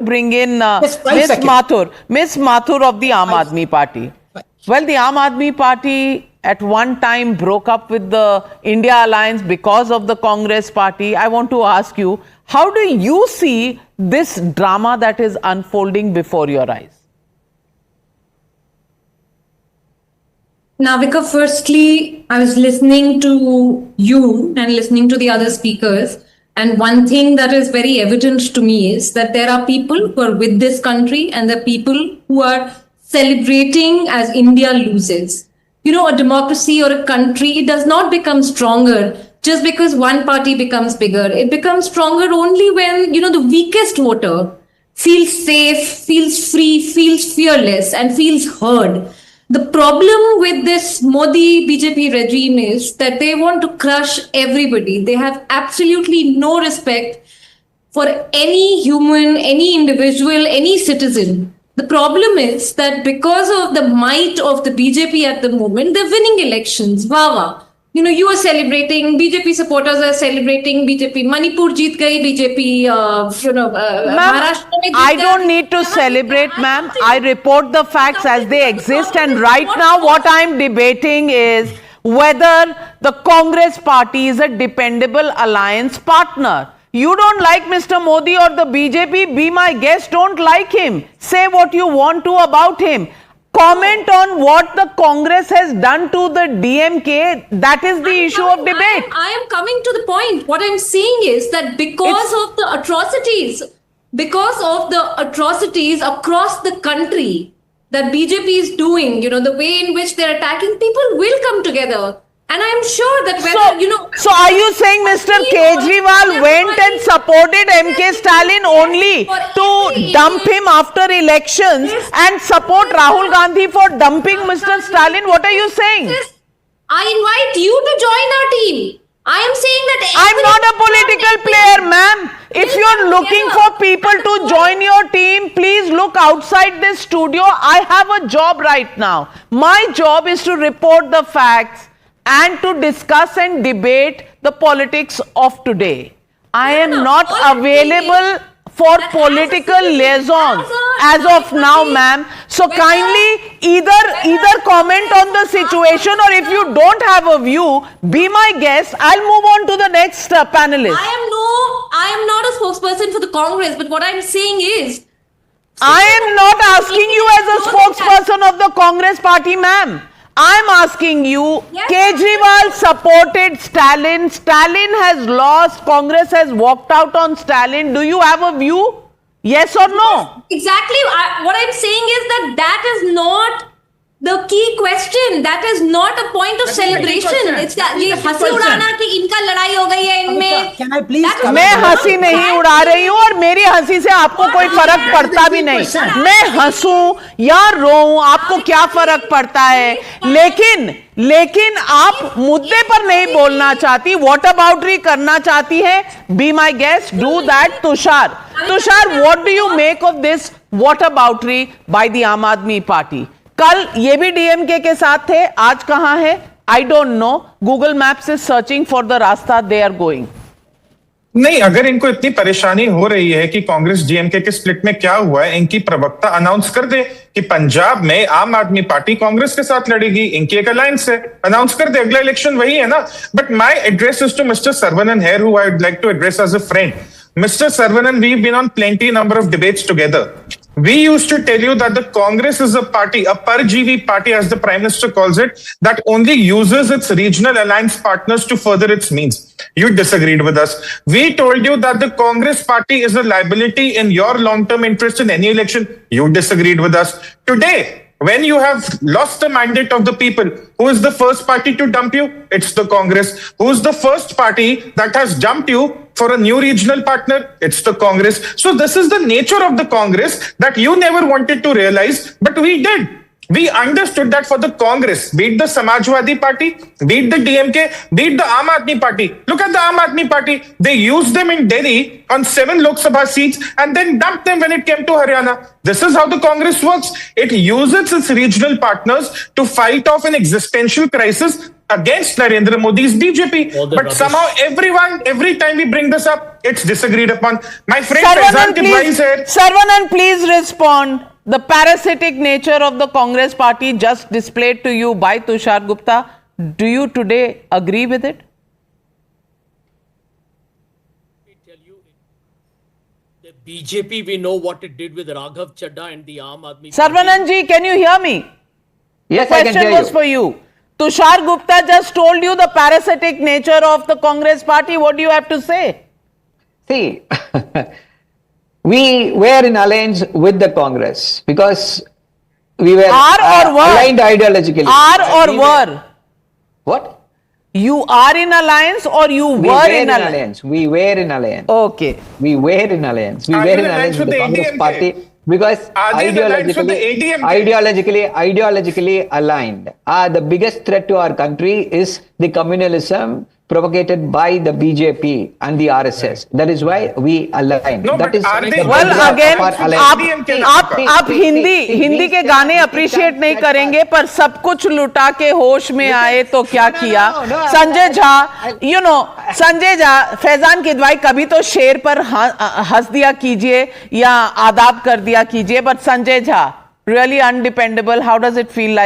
bring in Just 5 Miss seconds. Miss Mathur of the Aam Aadmi Party. Well, the Aam Aadmi Party at one time broke up with the India Alliance because of the Congress Party. I want to ask you, how do you see this drama that is unfolding before your eyes? Navika, firstly, I was listening to you and listening to the other speakers. And one thing that is very evident to me is that there are people who are with this country and there are people who are celebrating as India loses. You know, a democracy or a country, it does not become stronger just because one party becomes bigger. It becomes stronger only when, you know, the weakest voter feels safe, feels free, feels fearless, and feels heard. The problem with this Modi BJP regime is that they want to crush everybody. They have absolutely no respect for any human, any individual, any citizen. The problem is that because of the might of the BJP at the moment, they're winning elections. Wow. You know, you are celebrating, BJP supporters are celebrating, BJP, Manipur jeet gayi, BJP, Maharashtra mein jeet I gaya. don't need to celebrate, ma'am. I report the facts as they exist. And right now, what I'm debating is whether the Congress party is a dependable alliance partner. You don't like Mr. Modi or the BJP, be my guest, don't like him. Say what you want to about him. Comment on what the Congress has done to the DMK. That is the issue of debate. I am coming to the point. What I'm saying is that because of the atrocities across the country that BJP is doing, you know, the way in which they're attacking, people will come together. And I'm sure that whether, So are you saying Mr. Kejriwal went and supported MK Stalin only to dump him after elections and support Rahul Gandhi for dumping Mr. Stalin? What are you saying? I invite you to join our team. I am saying that I'm not a political player, ma'am. If you're looking for people to join your team, please look outside this studio. I have a job right now. My job is to report the facts and to discuss and debate the politics of today. I am not available for political liaisons as of now, ma'am. So kindly either comment on the situation, or if you don't have a view, be my guest. I'll move on to the next panelist. I am not a spokesperson for the Congress, but what I'm saying is, I am not asking you as a spokesperson of the Congress party, ma'am. I'm asking you, Yes. Kejriwal supported Stalin. Stalin has lost. Congress has walked out on Stalin. Do you have a view? Yes or no? exactly what I'm saying is that is not the key question. That is not a point of celebration. It's that ये हंसी उड़ाना कि इनका लड़ाई हो गई है इनमें. Can I please That is come मैं in? हंसी नहीं उड़ा रही हूँ और मेरी हंसी से आपको कोई फर्क पड़ता भी नहीं. मैं हंसूं या रोऊं, आपको क्या फर्क पड़ता है? लेकिन आप मुद्दे पर नहीं बोलना चाहती, वॉट अबाउटरी करना चाहती है. Be my guest, do that. Tushar, what do you make of this what about turn by the Aam Aadmi party? कल ये भी डीएमके के साथ थे, आज कहां है? I don't know. Google maps is searching for the रास्ता दे आर गोइंग. नहीं, अगर इनको इतनी परेशानी हो रही है कि कांग्रेस डीएमके के स्प्लिट में क्या हुआ है, इनकी प्रवक्ता अनाउंस कर दे कि पंजाब में आम आदमी पार्टी कांग्रेस के साथ लड़ेगी, इनकी एक अलायंस है, अनाउंस कर दे. अगला इलेक्शन वही है ना. But my address is to mister Saravanan here, who I would like to address as a friend. Mr. Saravanan, we've been on plenty number of debates together. We used to tell you that the Congress is a party, a parjivi party, as the Prime Minister calls it, that only uses its regional alliance partners to further its means. You disagreed with us. We told you that the Congress party is a liability in your long-term interest in any election. You disagreed with us. Today, when you have lost the mandate of the people, who is the first party to dump you? It's the Congress. Who is the first party that has dumped you for a new regional partner? It's the Congress. So this is the nature of the Congress that you never wanted to realize, but we did. We understood that for the Congress, be it the Samajwadi Party, be it the DMK, be it the Aam Aadmi Party. Look at the Aam Aadmi Party. They used them in Delhi on 7 Lok Sabha seats and then dumped them when it came to Haryana. This is how the Congress works. It uses its regional partners to fight off an existential crisis against Narendra Modi's BJP. But somehow every time we bring this up, it's disagreed upon. My friend Faizan Kidwai is here. Saravanan, please respond. The parasitic nature of the Congress party just displayed to you by Tushar Gupta. Do you today agree with it? Tell you, the BJP, we know what it did with Raghav Chadha and the Aam Aadmi Party. Saravanan ji, can you hear me? Yes, The I can question hear was you. for you. Tushar Gupta just told you the parasitic nature of the Congress party. What do you have to say? See, we were in alliance with the Congress because we were Are or were? aligned ideologically. Are or were? What? You are in alliance or you We were in alliance? We were in alliance. Okay. We were in alliance. We Are were you in in alliance with the Congress ADMK? party because Are they in alliance with the ideologically aligned. The biggest threat to our country is the communalism propagated by the BJP and the RSS. That is why we align. No, that but are the they- Well, basis of again, our alliance. आप हिंदी के गाने appreciate नहीं करेंगे, पर सब कुछ लुटा के होश में आए तो क्या किया? संजय झा, संजय झा, फैजान किदवाई, कभी तो शेर पर हंस दिया कीजिए या आदाब कर दिया कीजिए, but Sanjay Jha, really undependable. How does it feel like?